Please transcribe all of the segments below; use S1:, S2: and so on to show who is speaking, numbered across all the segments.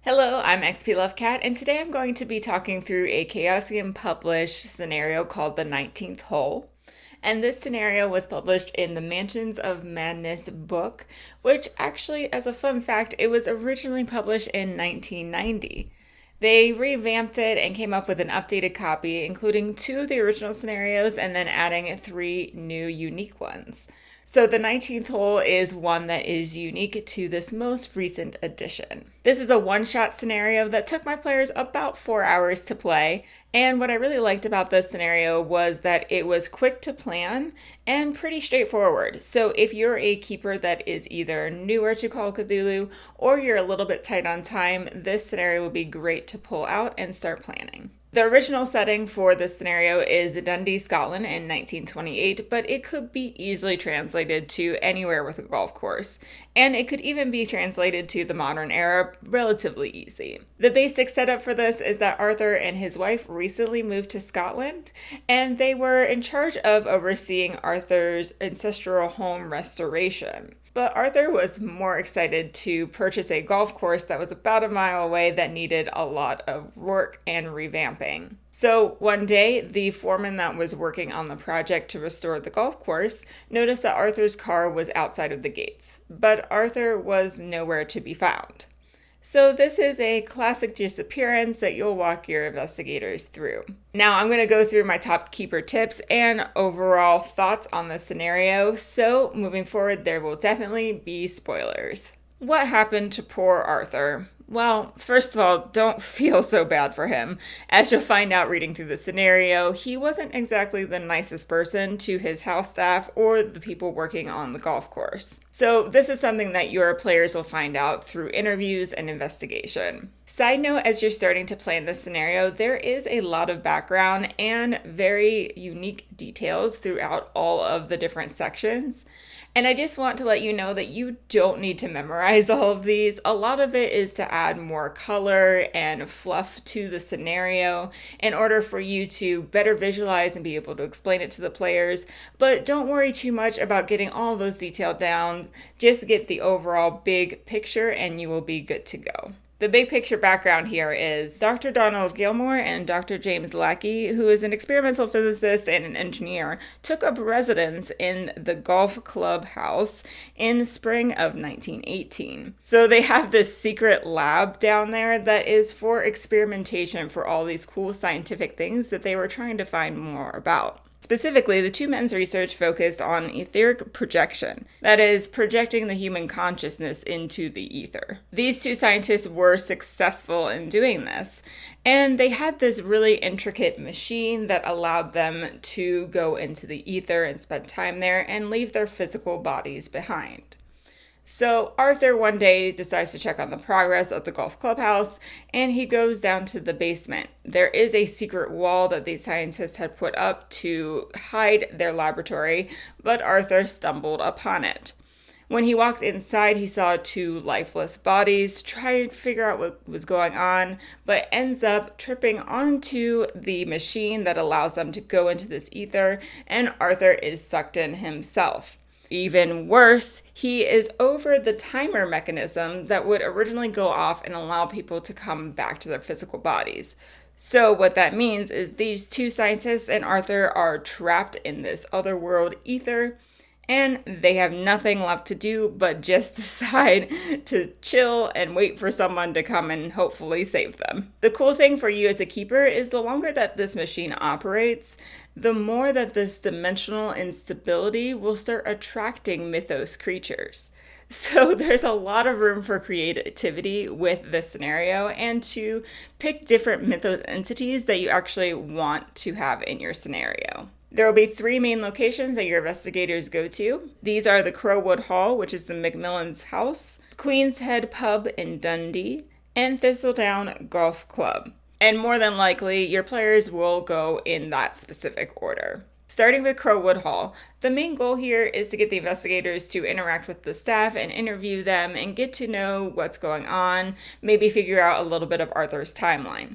S1: Hello, I'm XPLovecat, and today I'm going to be talking through a Chaosium published scenario called the 19th Hole. And this scenario was published in the Mansions of Madness book, which actually, as a fun fact, it was originally published in 1990. They revamped it and came up with an updated copy, including two of the original scenarios and then adding three new unique ones. So the 19th hole is one that is unique to this most recent edition. This is a one-shot scenario that took my players about 4 hours to play, and what I really liked about this scenario was that it was quick to plan and pretty straightforward. So if you're a keeper that is either newer to Call of Cthulhu or you're a little bit tight on time, this scenario will be great to pull out and start planning. The original setting for this scenario is Dundee, Scotland in 1928, but it could be easily translated to anywhere with a golf course, and it could even be translated to the modern era relatively easy. The basic setup for this is that Arthur and his wife recently moved to Scotland, and they were in charge of overseeing Arthur's ancestral home restoration. But Arthur was more excited to purchase a golf course that was about a mile away that needed a lot of work and revamping. So one day, the foreman that was working on the project to restore the golf course noticed that Arthur's car was outside of the gates, but Arthur was nowhere to be found. So this is a classic disappearance that you'll walk your investigators through. Now I'm going to go through my top keeper tips and overall thoughts on the scenario, so moving forward there will definitely be spoilers. What happened to poor Arthur? Well, first of all, don't feel so bad for him. As you'll find out reading through the scenario, he wasn't exactly the nicest person to his house staff or the people working on the golf course. So this is something that your players will find out through interviews and investigation. Side note, as you're starting to plan this scenario, there is a lot of background and very unique details throughout all of the different sections. And I just want to let you know that you don't need to memorize all of these. A lot of it is to add more color and fluff to the scenario in order for you to better visualize and be able to explain it to the players. But don't worry too much about getting all of those detailed down. Just get the overall big picture and you will be good to go. The big picture background here is Dr. Donald Gilmore and Dr. James Lackey, who is an experimental physicist and an engineer, took up residence in the golf club house in the spring of 1918. So they have this secret lab down there that is for experimentation for all these cool scientific things that they were trying to find more about. Specifically, the two men's research focused on etheric projection, that is, projecting the human consciousness into the ether. These two scientists were successful in doing this, and they had this really intricate machine that allowed them to go into the ether and spend time there and leave their physical bodies behind. So Arthur one day decides to check on the progress of the golf clubhouse, and he goes down to the basement. There is a secret wall that these scientists had put up to hide their laboratory, but Arthur stumbled upon it. When he walked inside, he saw two lifeless bodies, tried to figure out what was going on, but ends up tripping onto the machine that allows them to go into this ether, and Arthur is sucked in himself. Even worse, he is over the timer mechanism that would originally go off and allow people to come back to their physical bodies. So what that means is these two scientists and Arthur are trapped in this otherworld ether, and they have nothing left to do but just decide to chill and wait for someone to come and hopefully save them. The cool thing for you as a keeper is the longer that this machine operates, the more that this dimensional instability will start attracting mythos creatures. So there's a lot of room for creativity with this scenario and to pick different mythos entities that you actually want to have in your scenario. There will be three main locations that your investigators go to. These are the Crowwood Hall, which is the Macmillan's house, Queen's Head Pub in Dundee, and Thistledown Golf Club. And more than likely, your players will go in that specific order. Starting with Crowwood Hall, the main goal here is to get the investigators to interact with the staff and interview them and get to know what's going on, maybe figure out a little bit of Arthur's timeline.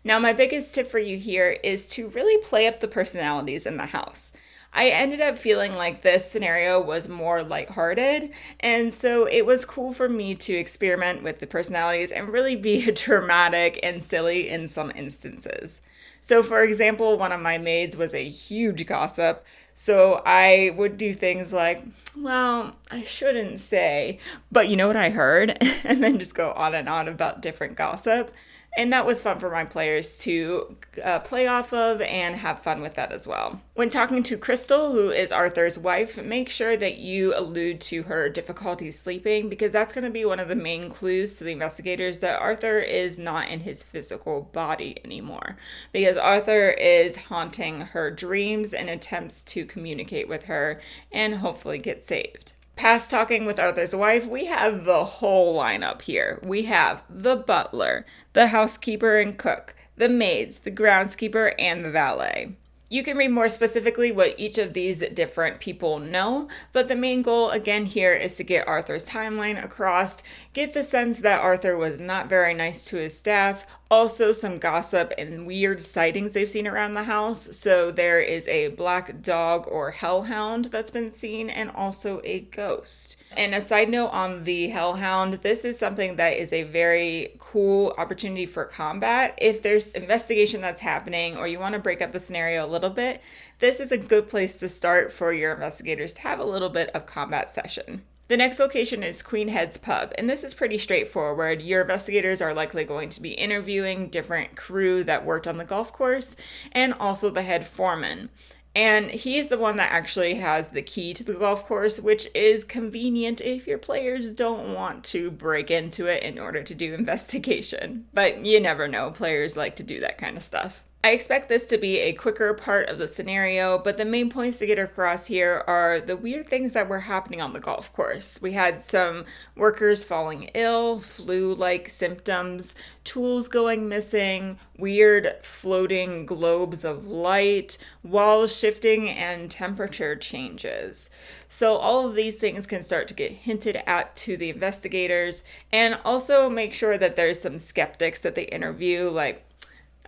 S1: Now, my biggest tip for you here is to really play up the personalities in the house. I ended up feeling like this scenario was more lighthearted, and so it was cool for me to experiment with the personalities and really be dramatic and silly in some instances. So, for example, one of my maids was a huge gossip, so I would do things like, well, I shouldn't say, but you know what I heard? And then just go on and on about different gossip. And that was fun for my players to play off of and have fun with that as well. When talking to Crystal, who is Arthur's wife, make sure that you allude to her difficulty sleeping, because that's going to be one of the main clues to the investigators that Arthur is not in his physical body anymore. Because Arthur is haunting her dreams and attempts to communicate with her and hopefully get saved. Past talking with Arthur's wife, we have the whole lineup here. We have the butler, the housekeeper and cook, the maids, the groundskeeper, and the valet. You can read more specifically what each of these different people know, but the main goal again here is to get Arthur's timeline across, get the sense that Arthur was not very nice to his staff, also some gossip and weird sightings they've seen around the house. So there is a black dog or hellhound that's been seen, and also a ghost. And a side note on the hellhound, this is something that is a very cool opportunity for combat. If there's investigation that's happening or you want to break up the scenario a little bit, this is a good place to start for your investigators to have a little bit of combat session. The next location is Queenhead's Pub, and this is pretty straightforward. Your investigators are likely going to be interviewing different crew that worked on the golf course, and also the head foreman. And he's the one that actually has the key to the golf course, which is convenient if your players don't want to break into it in order to do investigation. But you never know, players like to do that kind of stuff. I expect this to be a quicker part of the scenario, but the main points to get across here are the weird things that were happening on the golf course. We had some workers falling ill, flu-like symptoms, tools going missing, weird floating globes of light, walls shifting, and temperature changes. So all of these things can start to get hinted at to the investigators, and also make sure that there's some skeptics that they interview, like,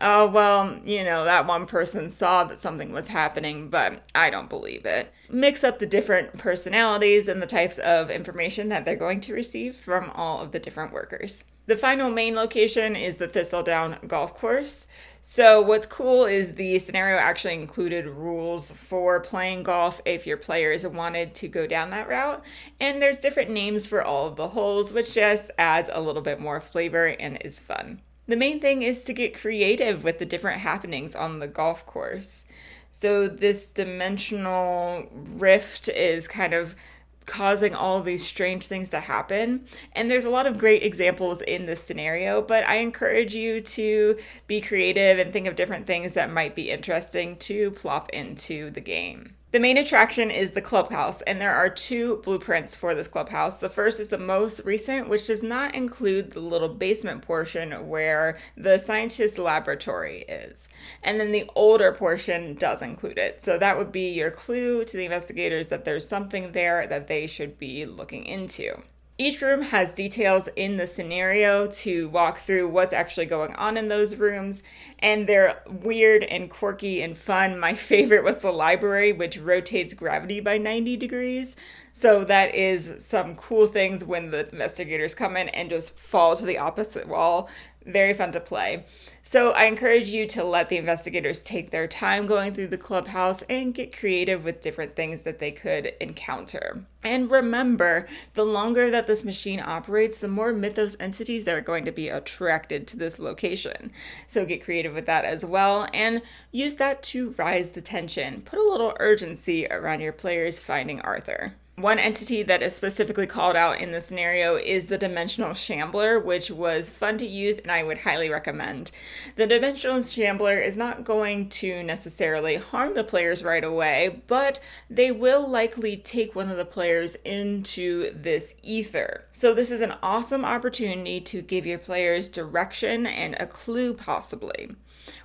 S1: oh, well, that one person saw that something was happening, but I don't believe it. Mix up the different personalities and the types of information that they're going to receive from all of the different workers. The final main location is the Thistledown Golf Course. So what's cool is the scenario actually included rules for playing golf if your players wanted to go down that route. And there's different names for all of the holes, which just adds a little bit more flavor and is fun. The main thing is to get creative with the different happenings on the golf course. So this dimensional rift is kind of causing all these strange things to happen. And there's a lot of great examples in this scenario, but I encourage you to be creative and think of different things that might be interesting to plop into the game. The main attraction is the clubhouse, and there are 2 blueprints for this clubhouse. The first is the most recent, which does not include the little basement portion where the scientist's laboratory is. And then the older portion does include it. So that would be your clue to the investigators that there's something there that they should be looking into. Each room has details in the scenario to walk through what's actually going on in those rooms, and they're weird and quirky and fun. My favorite was the library, which rotates gravity by 90 degrees. So that is some cool things when the investigators come in and just fall to the opposite wall. Very fun to play. So I encourage you to let the investigators take their time going through the clubhouse and get creative with different things that they could encounter. And remember, the longer that this machine operates, the more mythos entities that are going to be attracted to this location. So get creative with that as well, and use that to rise the tension. Put a little urgency around your players finding Arthur. One entity that is specifically called out in the scenario is the Dimensional Shambler, which was fun to use and I would highly recommend. The Dimensional Shambler is not going to necessarily harm the players right away, but they will likely take one of the players into this ether. So this is an awesome opportunity to give your players direction and a clue possibly.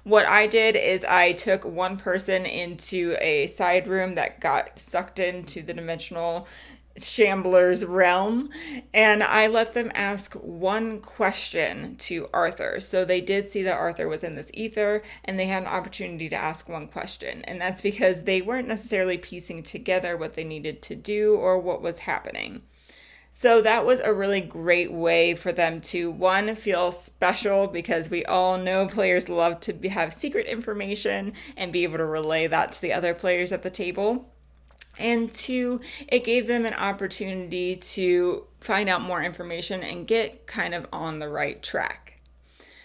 S1: What I did is I took one person into a side room that got sucked into the dimensional Shambler's realm, and I let them ask one question to Arthur. So they did see that Arthur was in this ether, and they had an opportunity to ask one question. And that's because they weren't necessarily piecing together what they needed to do or what was happening. So that was a really great way for them to, one, feel special, because we all know players love to have secret information and be able to relay that to the other players at the table. And two, it gave them an opportunity to find out more information and get kind of on the right track.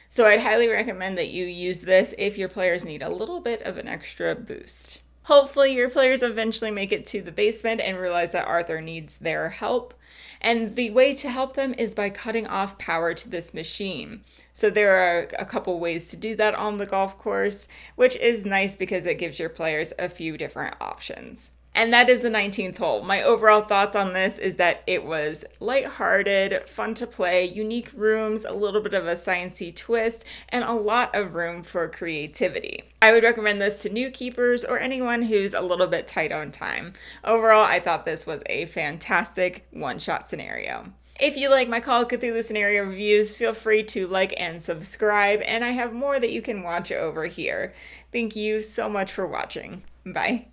S1: So I'd highly recommend that you use this if your players need a little bit of an extra boost. Hopefully your players eventually make it to the basement and realize that Arthur needs their help. And the way to help them is by cutting off power to this machine. So there are a couple ways to do that on the golf course, which is nice because it gives your players a few different options. And that is the 19th hole. My overall thoughts on this is that it was lighthearted, fun to play, unique rooms, a little bit of a sciencey twist, and a lot of room for creativity. I would recommend this to new keepers or anyone who's a little bit tight on time. Overall, I thought this was a fantastic one-shot scenario. If you like my Call of Cthulhu scenario reviews, feel free to like and subscribe, and I have more that you can watch over here. Thank you so much for watching. Bye.